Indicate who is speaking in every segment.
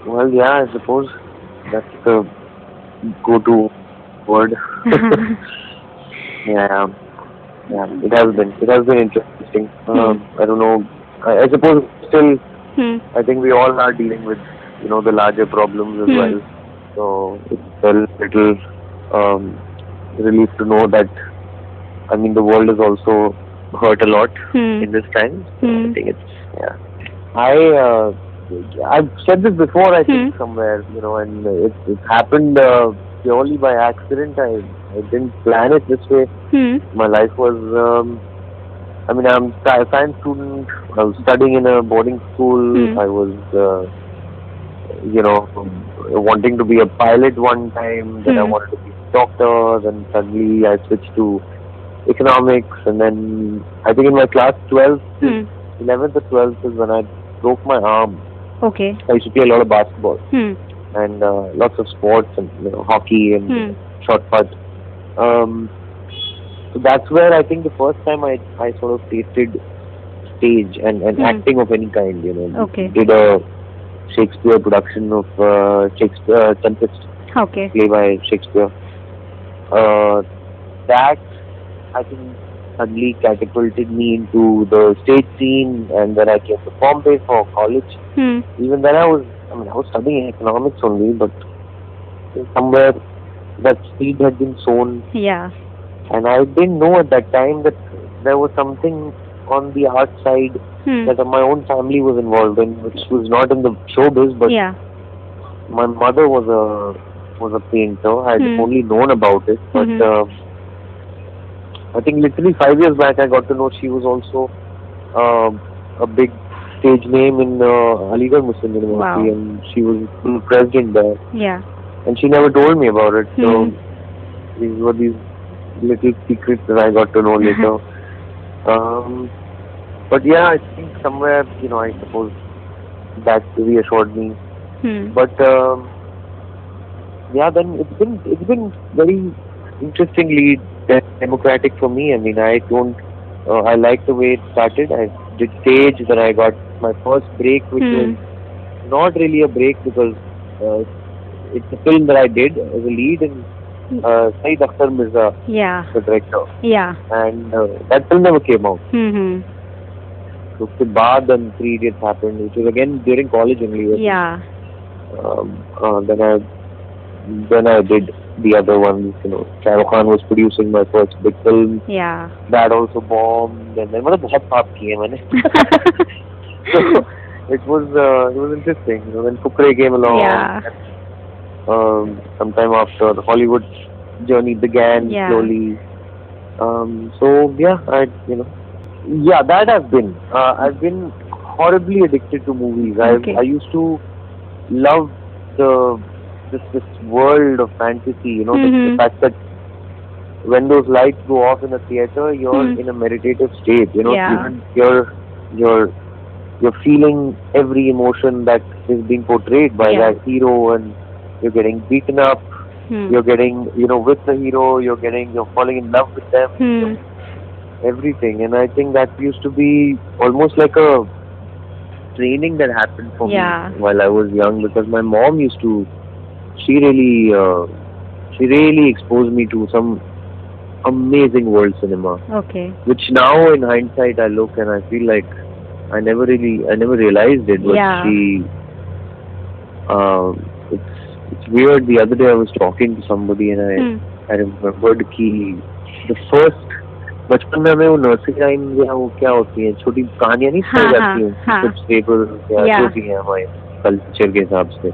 Speaker 1: Well, yeah, I suppose that's the go-to word. Yeah, yeah, it has been interesting.
Speaker 2: Hmm.
Speaker 1: I don't know. I suppose still,
Speaker 2: Hmm.
Speaker 1: I think we all are dealing with, the larger problems as
Speaker 2: Hmm.
Speaker 1: well. So it's a little um, relief to know that, I mean, the world is also hurt a lot
Speaker 2: Hmm.
Speaker 1: in this time. So I
Speaker 2: Hmm.
Speaker 1: think yeah. I uh, I've said this before, I
Speaker 2: Hmm.
Speaker 1: think somewhere, and it happened purely by accident. I didn't plan it this way.
Speaker 2: Hmm.
Speaker 1: My life was, I mean, I'm a science student. I was studying in a boarding school.
Speaker 2: Hmm.
Speaker 1: I was, wanting to be a pilot one time. Then I
Speaker 2: Hmm.
Speaker 1: wanted to be a doctor. Then suddenly I switched to economics. And then I think in my class 12th,
Speaker 2: Hmm.
Speaker 1: 11th or 12th is when I broke my arm.
Speaker 2: Okay.
Speaker 1: I used to play a lot of basketball
Speaker 2: Hmm.
Speaker 1: and lots of sports and hockey and
Speaker 2: Hmm.
Speaker 1: shot put. Um, so that's where I think the first time I sort of tasted stage and
Speaker 2: Hmm.
Speaker 1: acting of any kind.
Speaker 2: Okay.
Speaker 1: Did a Shakespeare production of Shakespeare Tempest,
Speaker 2: Okay.
Speaker 1: play by Shakespeare. Uh, that I think suddenly catapulted me into the stage scene, and then I came to Bombay for college.
Speaker 2: Hmm.
Speaker 1: Even then I was studying economics only, but somewhere that seed had been sown,
Speaker 2: Yeah.
Speaker 1: and I didn't know at that time that there was something on the art side
Speaker 2: Hmm.
Speaker 1: that my own family was involved in, which was not in the showbiz, but
Speaker 2: Yeah.
Speaker 1: my mother was a painter. I'd
Speaker 2: Hmm.
Speaker 1: only known about it, but
Speaker 2: Hmm.
Speaker 1: I think literally 5 years back I got to know she was also a big stage name in Aligarh Muslim University,
Speaker 2: Wow.
Speaker 1: and she was the president there,
Speaker 2: Yeah.
Speaker 1: and she never told me about it.
Speaker 2: Hmm.
Speaker 1: So these were these little secrets that I got to know later. Um, but yeah, I think somewhere, I suppose that reassured me.
Speaker 2: Hmm.
Speaker 1: But yeah, then it's been very interestingly democratic for me. I mean, I like the way it started. I did stage, then I got my first break, which
Speaker 2: Hmm.
Speaker 1: was not really a break because uh, it's a film that I did as a lead in Saeed Akhtar Mirza,
Speaker 2: Yeah.
Speaker 1: the director,
Speaker 2: Yeah.
Speaker 1: and that film never came out.
Speaker 2: Hmm. Hmm.
Speaker 1: So उसके बाद then Three Idiots happened, which was again during college only. I think.
Speaker 2: Yeah.
Speaker 1: Then I did the other ones. Shah Rukh Khan was producing my first big film.
Speaker 2: Yeah.
Speaker 1: That also bombed, and then मतलब बहुत पाप किए मैंने. So it was interesting. When Fukre came along,
Speaker 2: Yeah.
Speaker 1: sometime after the Hollywood journey began
Speaker 2: Yeah.
Speaker 1: slowly. So yeah, yeah, that I've been horribly addicted to movies. I
Speaker 2: Okay.
Speaker 1: used to love the this world of fantasy. The
Speaker 2: Hmm.
Speaker 1: fact that when those lights go off in a theater, you're
Speaker 2: Hmm.
Speaker 1: in a meditative state.
Speaker 2: Yeah.
Speaker 1: You're you're feeling every emotion that is being portrayed by
Speaker 2: Yeah.
Speaker 1: that hero, and you're getting beaten up.
Speaker 2: Hmm.
Speaker 1: You're getting with the hero. You're falling in love with them.
Speaker 2: Hmm.
Speaker 1: Everything, and I think that used to be almost like a training that happened for me
Speaker 2: Yeah.
Speaker 1: while I was young, because my mom used to. She really, she really exposed me to some amazing world cinema,
Speaker 2: Okay.
Speaker 1: which now in hindsight I look and I feel like I never realized it. But
Speaker 2: Yeah.
Speaker 1: it's weird. The other day I was talking to somebody and
Speaker 2: Hmm.
Speaker 1: I remembered कि the first बचपन में हमें वो nursery rhymes या वो क्या होती हैं, छोटी कहानियां नहीं
Speaker 2: हाँ
Speaker 1: सुनाई
Speaker 2: हाँ
Speaker 1: जाती हैं,
Speaker 2: हाँ.
Speaker 1: फेबल्स या जो
Speaker 2: Yeah.
Speaker 1: भी हैं हमारे कल्चर के हिसाब से.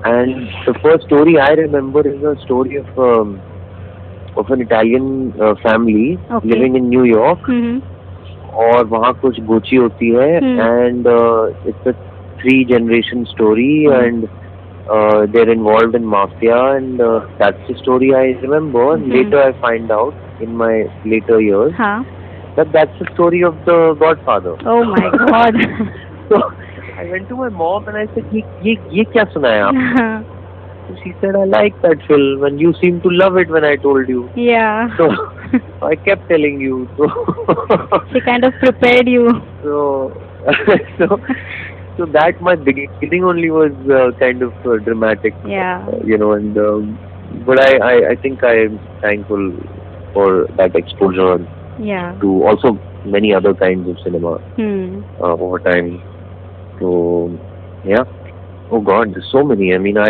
Speaker 1: And the first story I remember is a story of an Italian family
Speaker 2: Okay.
Speaker 1: living in New York.
Speaker 2: Hmm.
Speaker 1: और वहाँ कुछ गोची होती है, and it's a 3 generation story, and they're involved in mafia, and that's the story I remember. Later I find out in my later years
Speaker 2: Huh.
Speaker 1: that that's the story of the Godfather.
Speaker 2: Oh my God.
Speaker 1: So I went to my mom and I said, ये क्या सुनाया आपने? So she said, I like that film and you seem to love it when I told you.
Speaker 2: Yeah.
Speaker 1: So I kept telling you. So
Speaker 2: She kind of prepared you.
Speaker 1: so so So that my beginning only was kind of dramatic,
Speaker 2: Yeah.
Speaker 1: and but I think I'm thankful for that exposure
Speaker 2: Yeah.
Speaker 1: to also many other kinds of cinema
Speaker 2: Hmm.
Speaker 1: over time. So yeah. Oh God, there's so many. I mean, I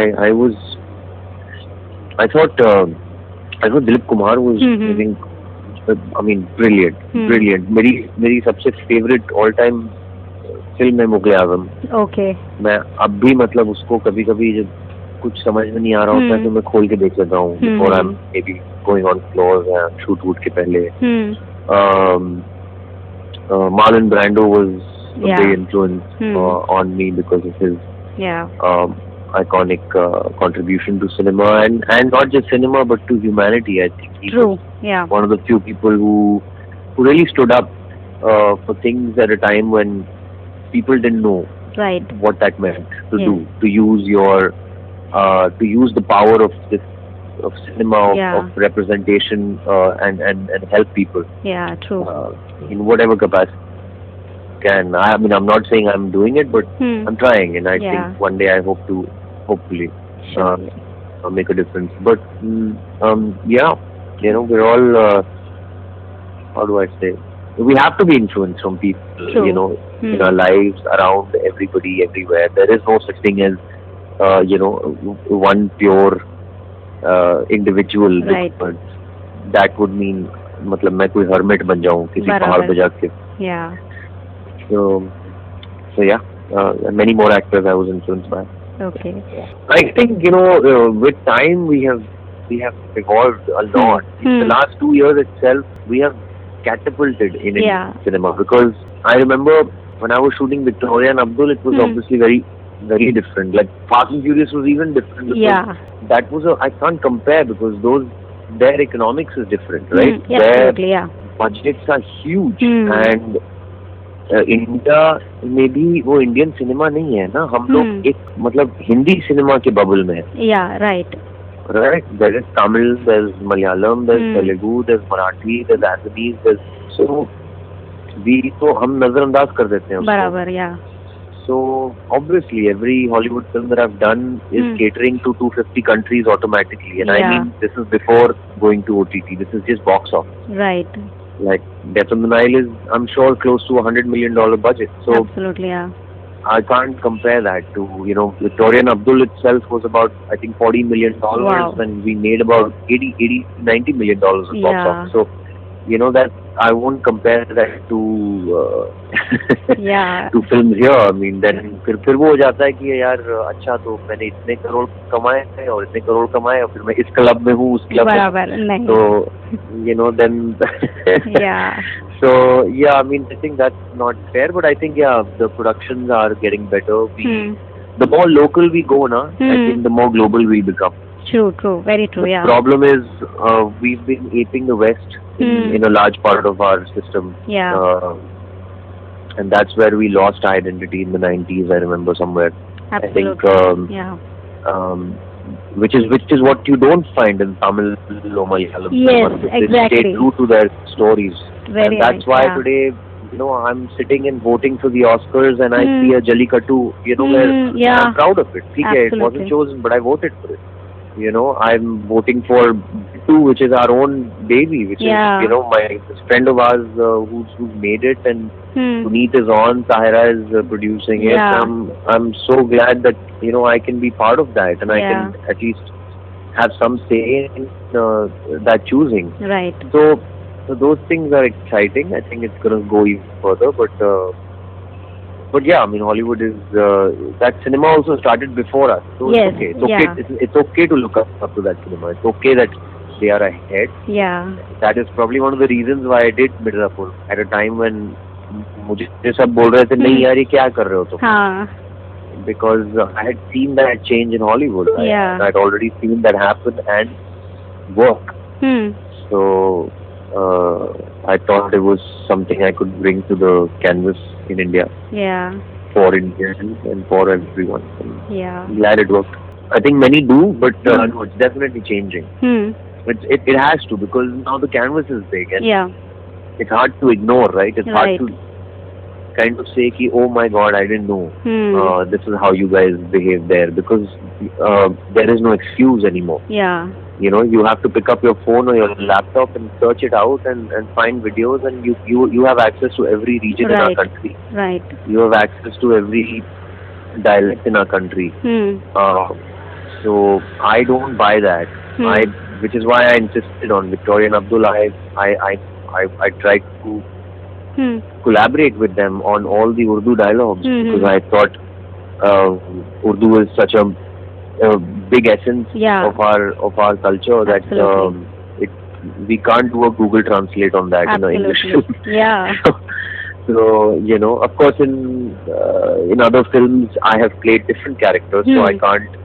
Speaker 1: thought Dilip Kumar was, I
Speaker 2: Mm-hmm.
Speaker 1: think, I mean, brilliant,
Speaker 2: Hmm.
Speaker 1: brilliant. मेरी सबसे favorite all time film है मुगले आजम.
Speaker 2: Okay.
Speaker 1: मैं अब भी मतलब उसको कभी कभी जब कुछ समझ में नहीं आ रहा होता है तो मैं खोल के देख लेता हूँ before I'm maybe going on floor या shoot वूट के पहले.
Speaker 2: Hmm.
Speaker 1: Marlon Brando was a
Speaker 2: Yeah.
Speaker 1: big influence on me because of his
Speaker 2: Yeah.
Speaker 1: iconic contribution to cinema and not just cinema but to humanity. I think he
Speaker 2: True.
Speaker 1: was
Speaker 2: Yeah.
Speaker 1: one of the few people who really stood up for things at a time when people didn't know
Speaker 2: Right.
Speaker 1: what that meant to
Speaker 2: Yes.
Speaker 1: do, to use your to use the power of cinema
Speaker 2: Yeah.
Speaker 1: of representation and help people
Speaker 2: Yeah. True.
Speaker 1: in whatever capacity can. I mean, I'm not saying I'm doing it, but
Speaker 2: Hmm.
Speaker 1: I'm trying, and I
Speaker 2: Yeah.
Speaker 1: think one day I hope to hopefully
Speaker 2: Sure.
Speaker 1: make a difference. But yeah, we're all how do I say? We have to be influenced from people,
Speaker 2: True.
Speaker 1: in our lives, around everybody, everywhere. There is no such thing as one pure individual.
Speaker 2: Right.
Speaker 1: Because that would mean मतलब मैं कोई hermit बन जाऊँ किसी
Speaker 2: बराबर.
Speaker 1: पहाड़ पे जाके.
Speaker 2: Yeah.
Speaker 1: So yeah, many more actors I was influenced by.
Speaker 2: Okay.
Speaker 1: I think with time we have evolved a lot. In the last 2 years itself, we have catapulted in
Speaker 2: Yeah.
Speaker 1: Indian cinema because I remember when I was shooting Victoria and Abdul, it was obviously very, very different. Like Fast and Furious was even different. Because
Speaker 2: Yeah.
Speaker 1: that was I can't compare because their economics is different, right?
Speaker 2: Yeah,
Speaker 1: Their
Speaker 2: absolutely. Yeah.
Speaker 1: budgets are huge and India में भी वो Indian cinema नहीं है ना. हम लोग एक मतलब हिंदी सिनेमा के बबल में है.
Speaker 2: Yeah. Right.
Speaker 1: Right. There is Tamil, there's Malayalam, there's Telugu, there's Marathi, there's Assamese, so तो हम नजरअंदाज कर देते हैं उसको.
Speaker 2: बराबर. Yeah.
Speaker 1: So obviously every Hollywood film that I've done is catering to 250 countries automatically, and I mean this is before going to OTT. This is just box office.
Speaker 2: Right.
Speaker 1: Like Death on the Nile is, I'm sure, close to $100 million budget. So
Speaker 2: absolutely, yeah.
Speaker 1: I can't compare that to, Victoria and Abdul itself was about, I think, $40 million.
Speaker 2: Wow.
Speaker 1: And we made about $90 million of box office. So, that I won't compare that to
Speaker 2: yeah.
Speaker 1: to films here. I mean, then फिर वो हो जाता है कि यार अच्छा तो मैंने इतने करोड़ कमाए थे और इतने करोड़ कमाए और फिर मैं इस क्लब में हूँ उस क्लब में. तो then
Speaker 2: yeah.
Speaker 1: So yeah, I mean, I think that's not fair, but I think the productions are getting better. The more local we go now, I think the more global we become.
Speaker 2: True, very true.
Speaker 1: The problem is we've been aping the West in a large part of our system.
Speaker 2: Yeah.
Speaker 1: And that's where we lost identity in the 90s. I remember somewhere.
Speaker 2: Absolutely.
Speaker 1: I think which is what you don't find in Tamil or Malayalam.
Speaker 2: Yes,
Speaker 1: They
Speaker 2: exactly.
Speaker 1: stay true to their stories.
Speaker 2: Very
Speaker 1: and that's
Speaker 2: nice,
Speaker 1: why
Speaker 2: yeah.
Speaker 1: today, I'm sitting and voting for the Oscars and I see a Jallikattu, where
Speaker 2: yeah.
Speaker 1: I'm proud of it. Okay, it wasn't chosen, but I voted for it. I'm voting for Bittu, which is our own baby, which is, this friend of ours who's made it, and Puneet is on, Tahira is producing it. I'm so glad that, I can be part of that and I can at least have some say in that choosing.
Speaker 2: Right.
Speaker 1: So those things are exciting. I think it's going to go even further, but yeah, I mean, Hollywood is that cinema also started before us, so
Speaker 2: yes,
Speaker 1: it's okay. It's okay to look up to that cinema. It's okay that they are ahead.
Speaker 2: Yeah.
Speaker 1: That is probably one of the reasons why I did Mirzapur at a time when मुझे सब बोल रहे थे नहीं यार ये क्या कर रहे हो तुम.
Speaker 2: हाँ.
Speaker 1: Because I had seen that change in Hollywood.
Speaker 2: Yeah.
Speaker 1: I'd already seen that happen and work. So I thought it was something I could bring to the canvas in India.
Speaker 2: Yeah.
Speaker 1: For Indians and for everyone. And
Speaker 2: yeah.
Speaker 1: I'm glad it worked. I think many do, but no, it's definitely changing. It has to, because now the canvas is big and it's hard to ignore, right? It's hard to kind of say कि oh my god, I didn't know this is how you guys behave there, because there is no excuse anymore.
Speaker 2: Yeah.
Speaker 1: You know, you have to pick up your phone or your laptop and search it out and find videos, and you have access to every region in our
Speaker 2: Right.
Speaker 1: country.
Speaker 2: Right.
Speaker 1: You have access to every dialect in our country. So I don't buy that. Which is why I insisted on Victoria and Abdul. I tried to collaborate with them on all the Urdu dialogues, because I thought Urdu is such a big essence
Speaker 2: Yeah.
Speaker 1: of our culture that
Speaker 2: Absolutely.
Speaker 1: we can't do a Google Translate on that in English.
Speaker 2: Absolutely. Yeah.
Speaker 1: So you know, of course, in other films I have played different characters, so I can't.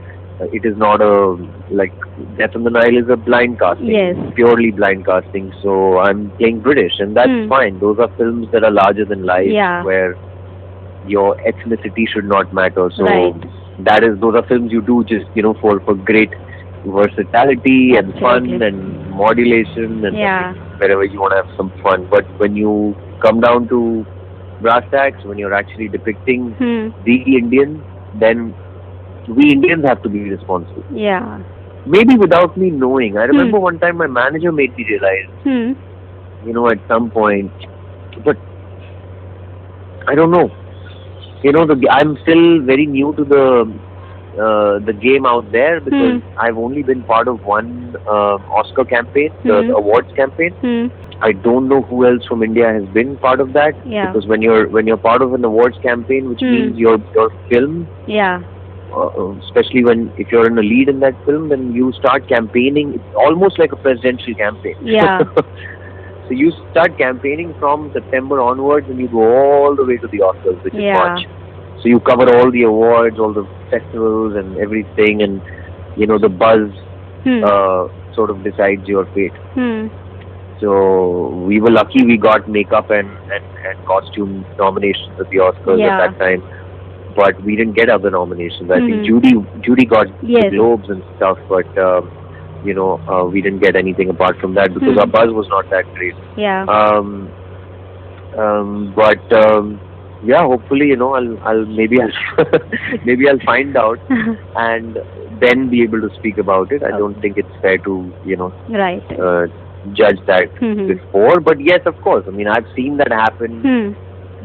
Speaker 1: It is not a like Death on the Nile is a blind casting,
Speaker 2: Yes.
Speaker 1: purely blind casting. So I'm playing British, and that's fine. Those are films that are larger than life,
Speaker 2: Yeah.
Speaker 1: where your ethnicity should not matter. So
Speaker 2: Right.
Speaker 1: those are films you do just for great versatility and fun
Speaker 2: Absolutely.
Speaker 1: and modulation and
Speaker 2: Yeah.
Speaker 1: wherever you want to have some fun. But when you come down to brass tacks, when you're actually depicting the Indian, then we Indians have to be responsible.
Speaker 2: Yeah.
Speaker 1: Maybe without me knowing. I remember one time my manager made me realize, at some point, but I don't know. I'm still very new to the game out there, because I've only been part of one Oscar campaign, the awards campaign. I don't know who else from India has been part of that.
Speaker 2: Yeah.
Speaker 1: Because when you're part of an awards campaign, which means your film,
Speaker 2: Yeah.
Speaker 1: especially if you're in a lead in that film, then you start campaigning. It's almost like a presidential campaign.
Speaker 2: Yeah.
Speaker 1: So you start campaigning from September onwards, and you go all the way to the Oscars, which is
Speaker 2: Yeah.
Speaker 1: March. So you cover all the awards, all the festivals and everything, and the buzz sort of decides your fate. So we were lucky we got makeup and costume nominations at the Oscars
Speaker 2: Yeah.
Speaker 1: at that time. But we didn't get other nominations. I think Judy got
Speaker 2: Yes.
Speaker 1: the Globes and stuff, but we didn't get anything apart from that, because our buzz was not that great.
Speaker 2: Yeah.
Speaker 1: Yeah, hopefully I'll maybe I'll find out and then be able to speak about it. I don't think it's fair to
Speaker 2: Right.
Speaker 1: judge that before, but yes, of course. I mean, I've seen that happen.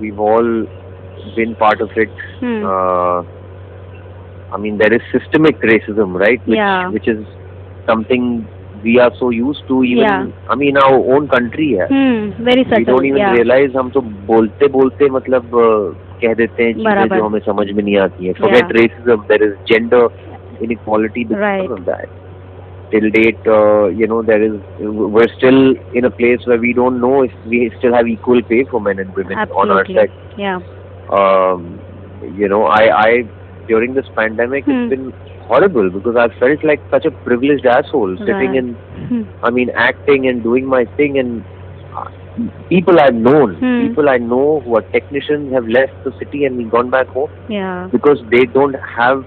Speaker 1: We've all been part of it. I mean, there is systemic racism, right?
Speaker 2: Yeah.
Speaker 1: Which is something we are so used to, even
Speaker 2: Yeah.
Speaker 1: I mean, our own country है.
Speaker 2: Very
Speaker 1: We
Speaker 2: subtle.
Speaker 1: don't even
Speaker 2: Yeah.
Speaker 1: realize, हम तो बोलते मतलब कह देते हैं चीजें
Speaker 2: बराबर.
Speaker 1: जो हमें समझ में नहीं आती हैं. Forget
Speaker 2: Yeah.
Speaker 1: racism, there is gender inequality because
Speaker 2: Right.
Speaker 1: of that. Till date, we're still in a place where we don't know if we still have equal pay for men and women on our
Speaker 2: Absolutely.
Speaker 1: sex.
Speaker 2: Yeah.
Speaker 1: I during this pandemic, it's been horrible, because I felt like such a privileged asshole sitting
Speaker 2: Right.
Speaker 1: in, I mean, acting and doing my thing, and people I've known, people I know who are technicians, have left the city and gone back home
Speaker 2: Yeah.
Speaker 1: because we don't have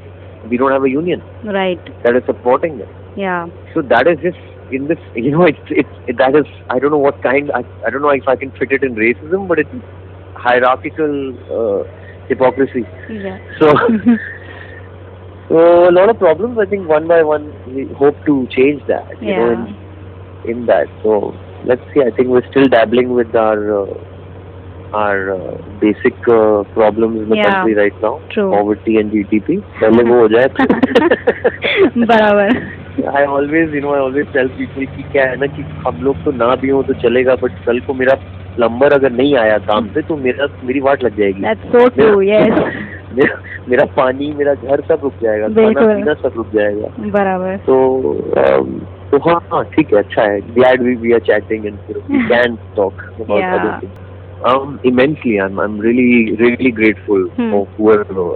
Speaker 1: a union
Speaker 2: Right.
Speaker 1: that is supporting them.
Speaker 2: Yeah.
Speaker 1: So that is just in this, that is, I don't know what kind, I don't know if I can fit it in racism, but it's hierarchical hypocrisy.
Speaker 2: Yeah.
Speaker 1: So, so a lot of problems, I think one by one we hope to change that,
Speaker 2: Yeah.
Speaker 1: in that. So let's see, I think we're still dabbling with our basic problems in the
Speaker 2: Yeah.
Speaker 1: country right now.
Speaker 2: True.
Speaker 1: Poverty and GDP. पहले वो हो जाए.
Speaker 2: बराबर.
Speaker 1: I always tell people कि क्या है ना कि हम लोग तो ना भी हो तो चलेगा, but कल को मेरा प्लम्बर अगर नहीं आया काम से तो मेरी वाट लग जाएगी.
Speaker 2: That's so true. Yes.
Speaker 1: मेरा पानी, मेरा घर सब रुक जाएगा, खाना
Speaker 2: बिल्कुल.
Speaker 1: पीना सब रुक जाएगा.
Speaker 2: बराबर.
Speaker 1: तो हाँ ठीक है, अच्छा है. Glad we are chatting and we can talk about
Speaker 2: Yeah.
Speaker 1: other things. Immensely, I'm really grateful for whoever.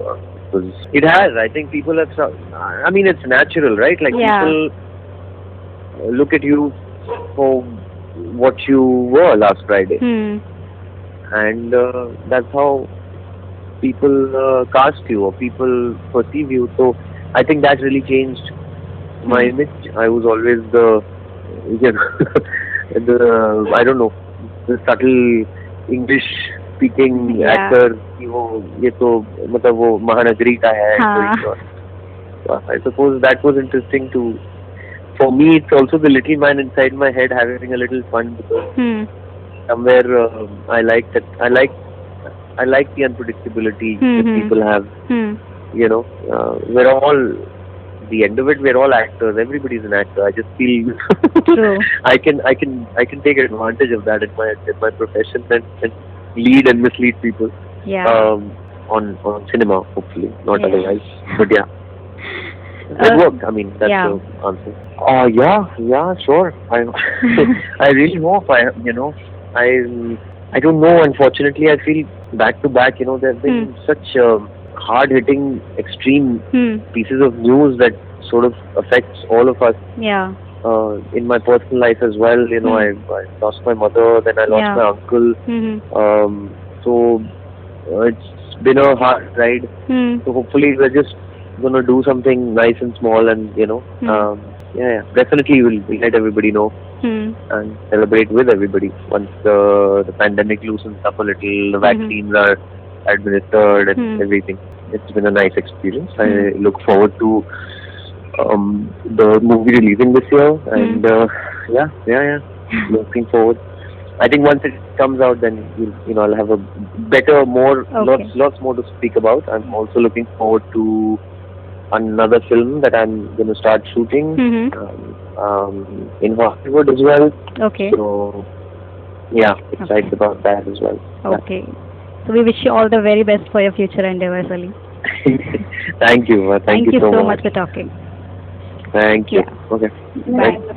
Speaker 1: It has. I think people have. I mean, it's natural, right? Like
Speaker 2: Yeah.
Speaker 1: people look at you for what you were last Friday, and that's how people cast you or people perceive you. So I think that really changed my image. I was always the I don't know, the subtle English speaking
Speaker 2: Yeah.
Speaker 1: actor कि वो ये तो मतलब वो महानगरी का है
Speaker 2: हाँ.
Speaker 1: कोई और. So I suppose that was interesting to. For me, it's also the little man inside my head having a little fun because
Speaker 2: Hmm.
Speaker 1: somewhere I like that. I like the unpredictability that
Speaker 2: Hmm.
Speaker 1: people have.
Speaker 2: Hmm.
Speaker 1: You know, we're all. The end of it, we're all actors. Everybody's an actor. I just feel
Speaker 2: True.
Speaker 1: I can take advantage of that in my profession and lead and mislead people
Speaker 2: Yeah.
Speaker 1: on cinema, hopefully, not
Speaker 2: Yeah.
Speaker 1: otherwise. But yeah, that worked. I mean, that's
Speaker 2: yeah.
Speaker 1: the answer. Yeah, sure. I really hope. I don't know. Unfortunately, I feel back to back. You know, there have been such hard-hitting, extreme
Speaker 2: Hmm.
Speaker 1: pieces of news that sort of affects all of us.
Speaker 2: Yeah.
Speaker 1: In my personal life as well, you know, I lost my mother, then I lost
Speaker 2: Yeah.
Speaker 1: my uncle.
Speaker 2: Hmm.
Speaker 1: So it's been a hard ride.
Speaker 2: Hmm.
Speaker 1: So hopefully we're just gonna do something nice and small, and you know, yeah, definitely we'll let everybody know
Speaker 2: Hmm.
Speaker 1: and celebrate with everybody once the pandemic loosens up a little, the vaccines are administered and everything. It's been a nice experience. I look forward to the movie releasing this year, and yeah, looking forward. I think once it comes out, then you know I'll have a better, more
Speaker 2: Okay.
Speaker 1: lots more to speak about. I'm also looking forward to another film that I'm going to start shooting in Hollywood as well.
Speaker 2: Okay.
Speaker 1: So yeah, excited about that as well.
Speaker 2: Okay. So we wish you all the very best for your future endeavors, Ali.
Speaker 1: Thank you. Thank you
Speaker 2: you
Speaker 1: so
Speaker 2: much for talking.
Speaker 1: Thank you.
Speaker 2: Yeah.
Speaker 1: Okay.
Speaker 2: Bye.
Speaker 1: Bye.